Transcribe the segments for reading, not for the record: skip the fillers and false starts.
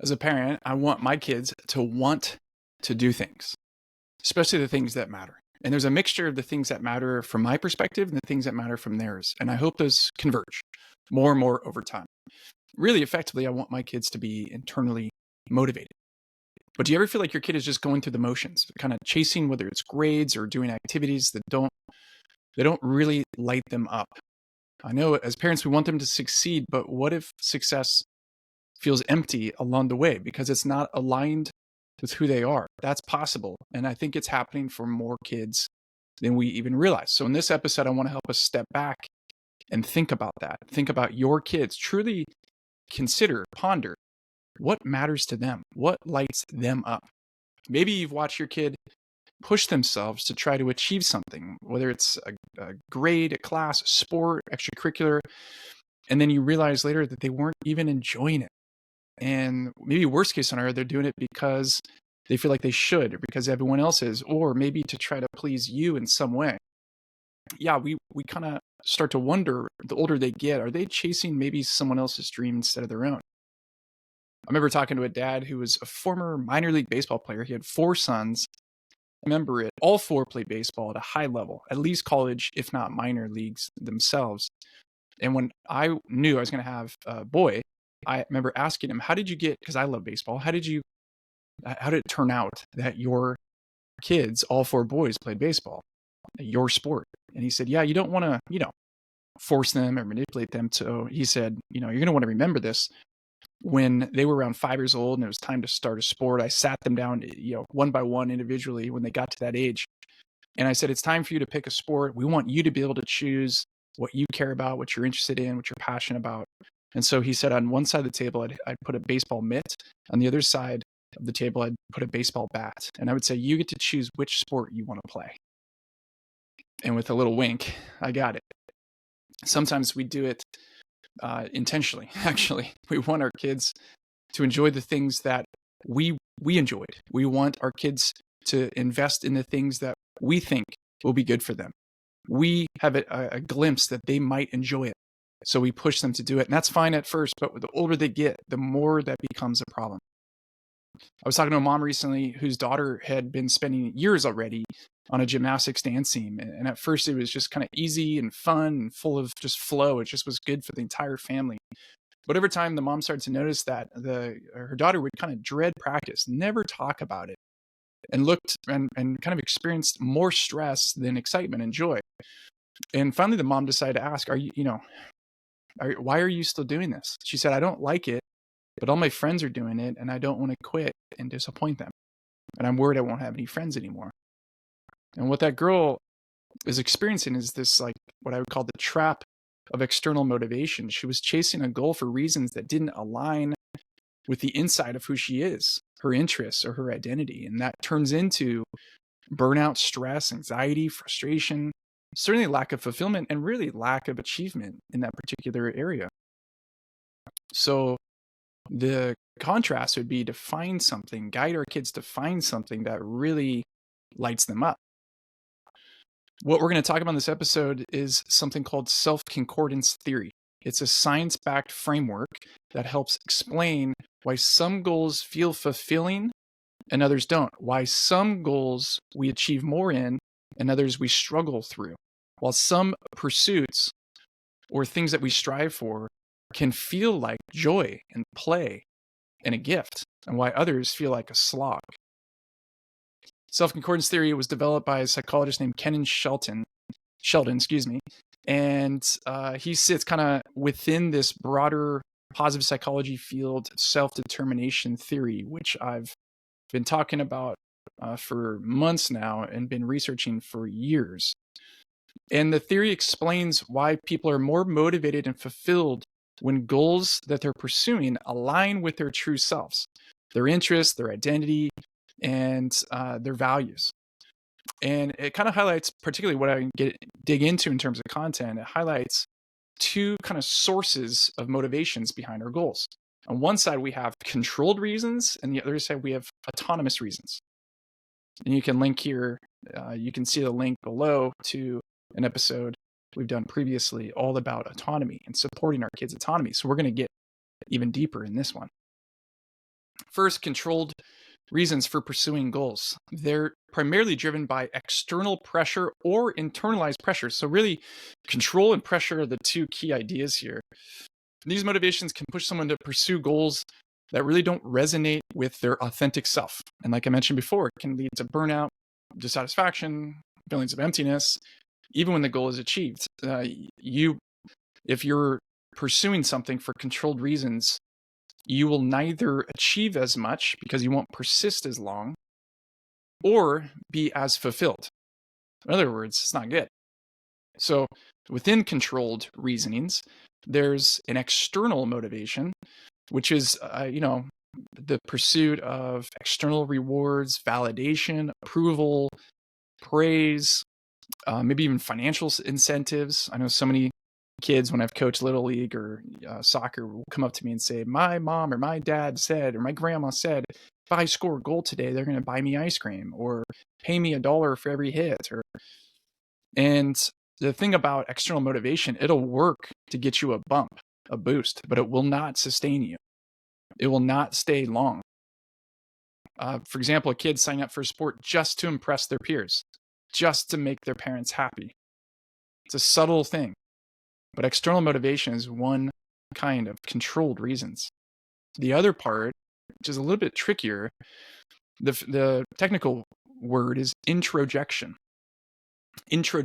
As a parent, I want my kids to want to do things, especially the things that matter. And there's a mixture of the things that matter from my perspective and the things that matter from theirs. And I hope those converge more and more over time. Really effectively, I want my kids to be internally motivated. But do you ever feel like your kid is just going through the motions, kind of chasing whether it's grades or doing activities that don't really light them up? I know as parents we want them to succeed, but what if success feels empty along the way because it's not aligned with who they are? That's possible. And I think it's happening for more kids than we even realize. So in this episode, I want to help us step back and think about that. Think about your kids. Truly consider, ponder what matters to them, what lights them up. Maybe you've watched your kid push themselves to try to achieve something, whether it's a grade, a class, a sport, extracurricular, and then you realize later that they weren't even enjoying it. And maybe worst case scenario, they're doing it because they feel like they should, or because everyone else is, or maybe to try to please you in some way. Yeah, we kind of start to wonder, the older they get, are they chasing maybe someone else's dream instead of their own? I remember talking to a dad who was a former minor league baseball player. He had 4 sons. I remember it. All 4 played baseball at a high level, at least college, if not minor leagues themselves. And when I knew I was going to have a boy, I remember asking him, how did you get, because I love baseball, how did it turn out that your kids, all 4 boys, played baseball, your sport? And he said, yeah, you don't want to, force them or manipulate them. So he said, you're going to want to remember this. When they were around 5 years old and it was time to start a sport, I sat them down, one by one individually when they got to that age. And I said, it's time for you to pick a sport. We want you to be able to choose what you care about, what you're interested in, what you're passionate about. And so he said, on one side of the table, I'd put a baseball mitt. On the other side of the table, I'd put a baseball bat. And I would say, you get to choose which sport you want to play. And with a little wink, I got it. Sometimes we do it intentionally, actually. We want our kids to enjoy the things that we enjoyed. We want our kids to invest in the things that we think will be good for them. We have a glimpse that they might enjoy it. So we push them to do it. And that's fine at first, but the older they get, the more that becomes a problem. I was talking to a mom recently whose daughter had been spending years already on a gymnastics dance team. And at first it was just kind of easy and fun and full of just flow. It just was good for the entire family. But over time, the mom started to notice that her daughter would kind of dread practice, never talk about it, and looked and kind of experienced more stress than excitement and joy. And finally, the mom decided to ask, why are you still doing this? She said, I don't like it, but all my friends are doing it and I don't want to quit and disappoint them. And I'm worried I won't have any friends anymore. And what that girl is experiencing is this, like, what I would call the trap of external motivation. She was chasing a goal for reasons that didn't align with the inside of who she is, her interests or her identity. And that turns into burnout, stress, anxiety, frustration, certainly lack of fulfillment, and really lack of achievement in that particular area. So the contrast would be to find something, guide our kids to find something that really lights them up. What we're going to talk about in this episode is something called self-concordance theory. It's a science-backed framework that helps explain why some goals feel fulfilling and others don't, why some goals we achieve more in and others we struggle through, while some pursuits or things that we strive for can feel like joy and play and a gift, and why others feel like a slog. Self-concordance theory was developed by a psychologist named Sheldon, and he sits kind of within this broader positive psychology field, self-determination theory, which I've been talking about for months now and been researching for years. And the theory explains why people are more motivated and fulfilled when goals that they're pursuing align with their true selves, their interests, their identity, and their values. And it kind of highlights, particularly what I dig into in terms of content, it highlights 2 kind of sources of motivations behind our goals. On one side, we have controlled reasons, and the other side, we have autonomous reasons. And you can link here, you can see the link below to an episode we've done previously all about autonomy and supporting our kids' autonomy. So we're going to get even deeper in this one. First, controlled reasons for pursuing goals. They're primarily driven by external pressure or internalized pressure. So, really, control and pressure are the two key ideas here. These motivations can push someone to pursue goals that really don't resonate with their authentic self. And like I mentioned before, it can lead to burnout, dissatisfaction, feelings of emptiness, even when the goal is achieved. If you're pursuing something for controlled reasons, you will neither achieve as much because you won't persist as long or be as fulfilled. In other words, it's not good. So within controlled reasonings, there's an external motivation, which is, the pursuit of external rewards, validation, approval, praise, maybe even financial incentives. I know so many kids, when I've coached Little League or soccer, will come up to me and say, my mom or my dad said, or my grandma said, if I score a goal today, they're going to buy me ice cream or pay me $1 for every hit. And the thing about external motivation, it'll work to get you a bump, a boost, but it will not sustain you. It will not stay long. For example, a kid signing up for a sport just to impress their peers, just to make their parents happy. It's a subtle thing, but external motivation is one kind of controlled reasons. The other part, which is a little bit trickier, the technical word is introjection. Intro,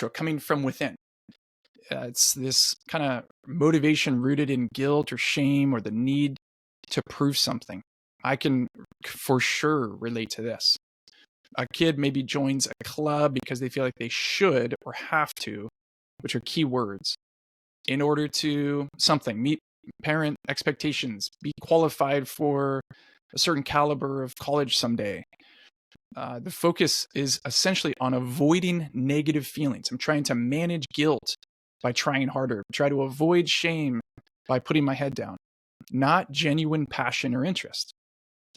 coming from within. It's this kind of motivation rooted in guilt or shame or the need to prove something. I can for sure relate to this. A kid maybe joins a club because they feel like they should or have to, which are key words, in order to meet parent expectations, be qualified for a certain caliber of college someday. The focus is essentially on avoiding negative feelings. I'm trying to manage guilt by trying harder, try to avoid shame by putting my head down, not genuine passion or interest.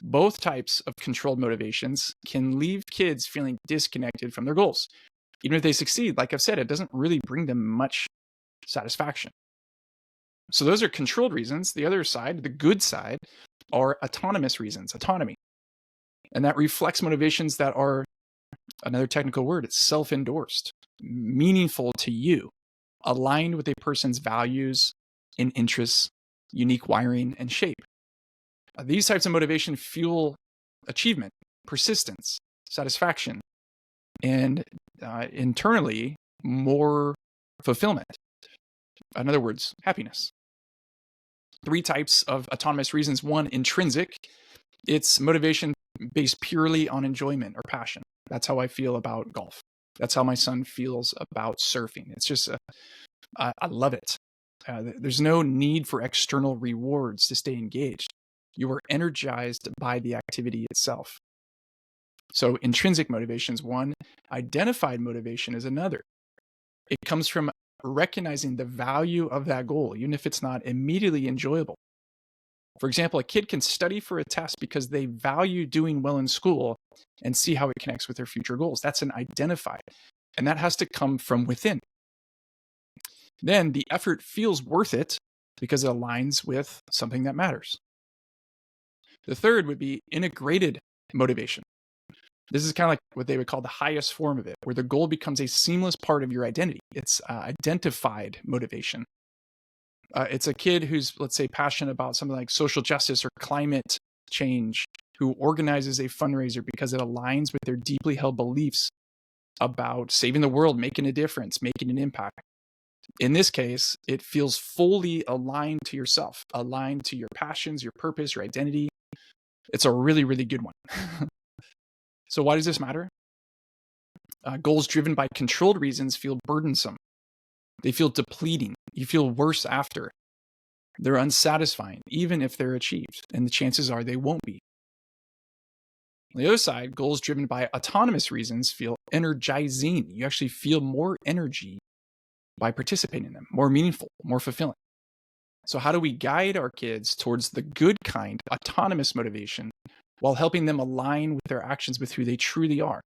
Both types of controlled motivations can leave kids feeling disconnected from their goals. Even if they succeed, like I've said, it doesn't really bring them much satisfaction. So those are controlled reasons. The other side, the good side, are autonomous reasons, autonomy. And that reflects motivations that are, another technical word, it's self-endorsed, meaningful to you, aligned with a person's values and interests, unique wiring and shape. These types of motivation fuel achievement, persistence, satisfaction, and internally, more fulfillment. In other words, happiness. 3 types of autonomous reasons. 1, intrinsic. It's motivation based purely on enjoyment or passion. That's how I feel about golf. That's how my son feels about surfing. It's just, I love it. There's no need for external rewards to stay engaged. You are energized by the activity itself. So intrinsic motivation is 1. Identified motivation is another. It comes from recognizing the value of that goal, even if it's not immediately enjoyable. For example, a kid can study for a test because they value doing well in school and see how it connects with their future goals. That's an identified, and that has to come from within. Then the effort feels worth it because it aligns with something that matters. The third would be integrated motivation. This is kind of like what they would call the highest form of it, where the goal becomes a seamless part of your identity. It's identified motivation. It's a kid who's, let's say, passionate about something like social justice or climate change, who organizes a fundraiser because it aligns with their deeply held beliefs about saving the world, making a difference, making an impact. In this case, it feels fully aligned to yourself, aligned to your passions, your purpose, your identity. It's a really, really good one. So why does this matter? Goals driven by controlled reasons feel burdensome. They feel depleting. You feel worse after. They're unsatisfying, even if they're achieved, and the chances are they won't be. On the other side, goals driven by autonomous reasons feel energizing. You actually feel more energy by participating in them, more meaningful, more fulfilling. So how do we guide our kids towards the good kind, autonomous motivation, while helping them align with their actions with who they truly are?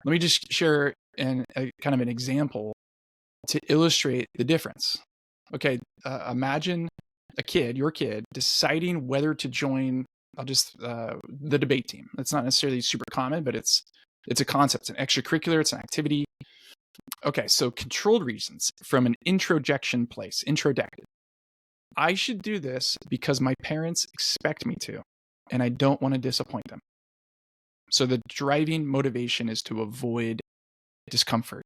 Let me just share kind of an example to illustrate the difference. Okay, imagine your kid, deciding whether to join the debate team. It's not necessarily super common, but it's a concept. It's an extracurricular. It's an activity. Okay, so controlled reasons from an introjection place, introdected. I should do this because my parents expect me to, and I don't want to disappoint them. So the driving motivation is to avoid discomfort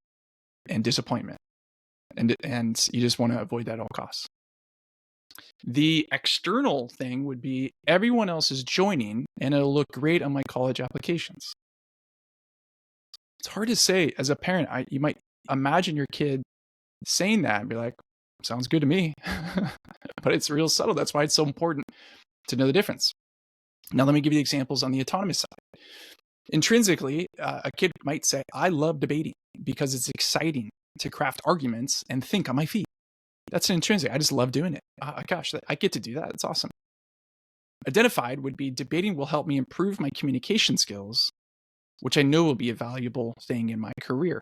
and disappointment. And you just want to avoid that at all costs. The external thing would be everyone else is joining and it'll look great on my college applications. It's hard to say as a parent. You might imagine your kid saying that and be like, sounds good to me. But it's real subtle. That's why it's so important to know the difference. Now, let me give you examples on the autonomous side. Intrinsically, a kid might say, I love debating because it's exciting to craft arguments and think on my feet. That's an intrinsic. I just love doing it. Gosh, I get to do that. That's awesome. Identified would be debating will help me improve my communication skills, which I know will be a valuable thing in my career.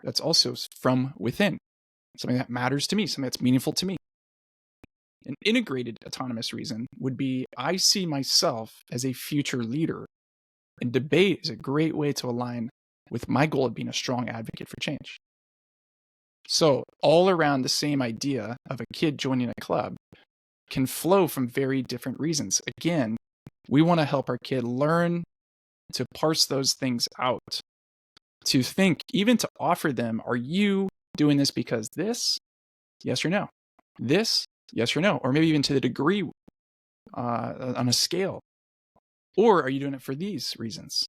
That's also from within, something that matters to me, something that's meaningful to me. An integrated autonomous reason would be I see myself as a future leader, and debate is a great way to align with my goal of being a strong advocate for change. So all around the same idea of a kid joining a club can flow from very different reasons. Again, we want to help our kid learn to parse those things out, to think, even to offer them, are you doing this because this? Yes or no? This? Yes or no? Or maybe even to the degree on a scale. Or are you doing it for these reasons?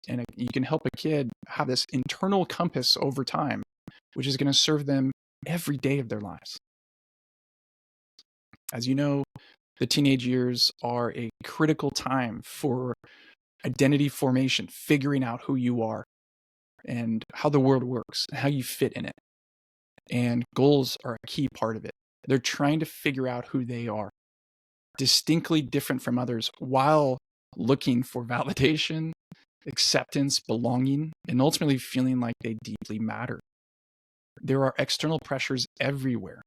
And you can help a kid have this internal compass over time, which is going to serve them every day of their lives. As you know, the teenage years are a critical time for identity formation, figuring out who you are and how the world works, and how you fit in it. And goals are a key part of it. They're trying to figure out who they are, distinctly different from others, while looking for validation, acceptance, belonging, and ultimately feeling like they deeply matter. There are external pressures everywhere,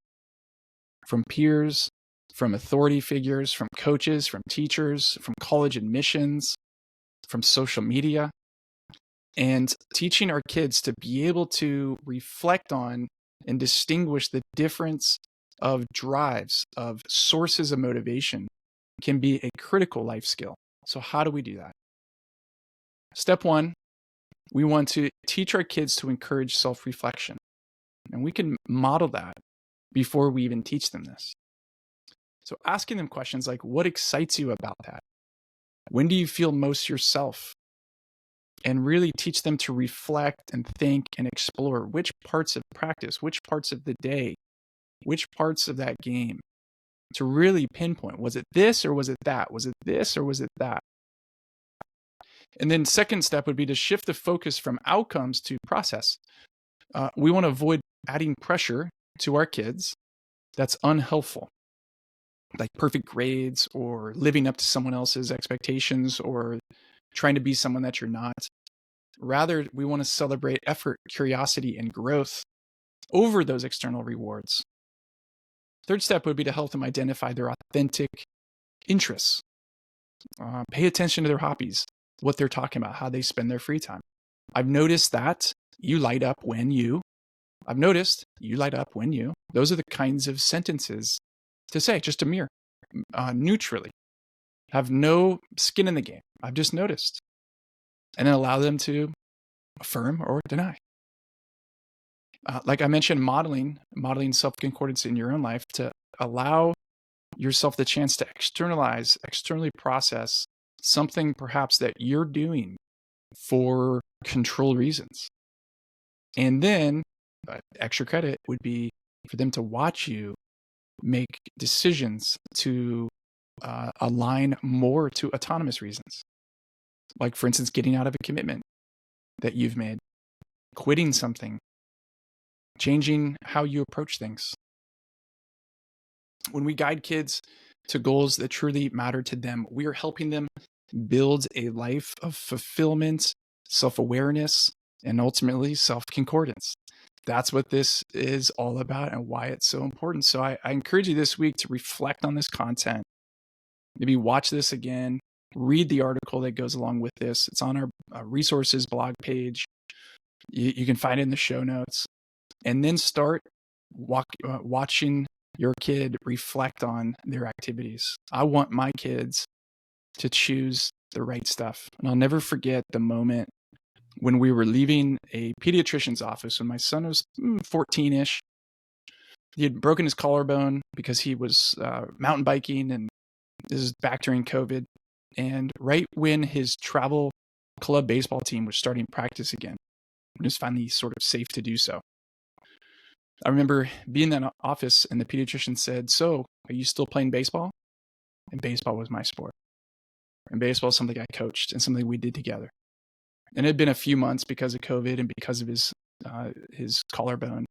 from peers, from authority figures, from coaches, from teachers, from college admissions, from social media. And teaching our kids to be able to reflect on and distinguish the difference of drives, of sources of motivation, can be a critical life skill. So how do we do that? Step one, we want to teach our kids to encourage self-reflection. And we can model that before we even teach them this. So asking them questions like, what excites you about that? When do you feel most yourself? And really teach them to reflect and think and explore which parts of practice, which parts of the day, which parts of that game, to really pinpoint, was it this or was it that? Was it this or was it that? And then second step would be to shift the focus from outcomes to process. We want to avoid adding pressure to our kids that's unhelpful, like perfect grades or living up to someone else's expectations or trying to be someone that you're not. Rather, we want to celebrate effort, curiosity, and growth over those external rewards. Third step would be to help them identify their authentic interests. Pay attention to their hobbies, what they're talking about, how they spend their free time. I've noticed that you light up when you. I've noticed you light up when you. Those are the kinds of sentences to say, just to mirror, neutrally. Have no skin in the game. I've just noticed. And then allow them to affirm or deny. Like I mentioned, modeling self-concordance in your own life to allow yourself the chance to externally process something perhaps that you're doing for control reasons. And then extra credit would be for them to watch you make decisions to align more to autonomous reasons. Like, for instance, getting out of a commitment that you've made, quitting something, changing how you approach things. When we guide kids to goals that truly matter to them, we are helping them build a life of fulfillment, self-awareness, and ultimately self-concordance. That's what this is all about and why it's so important. So I encourage you this week to reflect on this content. Maybe watch this again, read the article that goes along with this. It's on our resources blog page. You can find it in the show notes. And then start watching your kid reflect on their activities. I want my kids to choose the right stuff. And I'll never forget the moment when we were leaving a pediatrician's office when my son was 14-ish. He had broken his collarbone because he was mountain biking, and this is back during COVID. And right when his travel club baseball team was starting practice again, it was finally sort of safe to do so. I remember being in that office and the pediatrician said, "So, are you still playing baseball?" And baseball was my sport. And baseball is something I coached and something we did together. And it had been a few months because of COVID and because of his collarbone.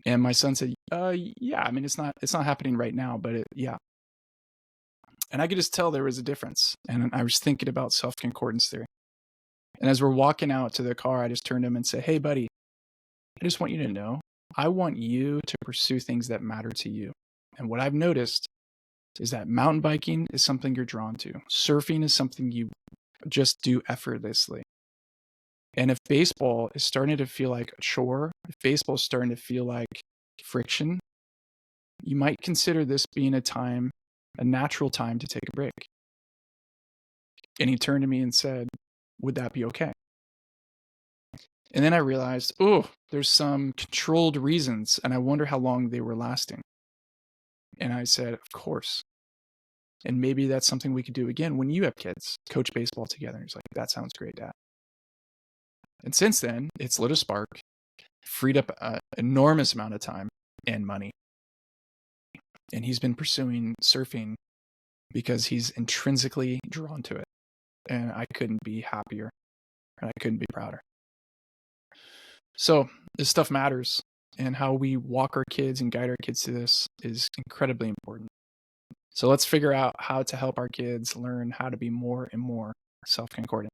And my son said, "Yeah, I mean, it's not happening right now, but yeah." And I could just tell there was a difference. And I was thinking about self-concordance theory. And as we're walking out to the car, I just turned to him and said, "Hey, buddy, I just want you to know, I want you to pursue things that matter to you. And what I've noticed is that mountain biking is something you're drawn to. Surfing is something you just do effortlessly. And if baseball is starting to feel like a chore, if baseball is starting to feel like friction, you might consider this being a natural time to take a break." And he turned to me and said, "Would that be okay?" And then I realized, there's some controlled reasons, and I wonder how long they were lasting. And I said, "Of course. And maybe that's something we could do again when you have kids, coach baseball together." And he's like, "That sounds great, Dad." And since then, it's lit a spark, freed up an enormous amount of time and money. And he's been pursuing surfing because he's intrinsically drawn to it. And I couldn't be happier, and I couldn't be prouder. So this stuff matters, and how we walk our kids and guide our kids to this is incredibly important. So let's figure out how to help our kids learn how to be more and more self-concordant.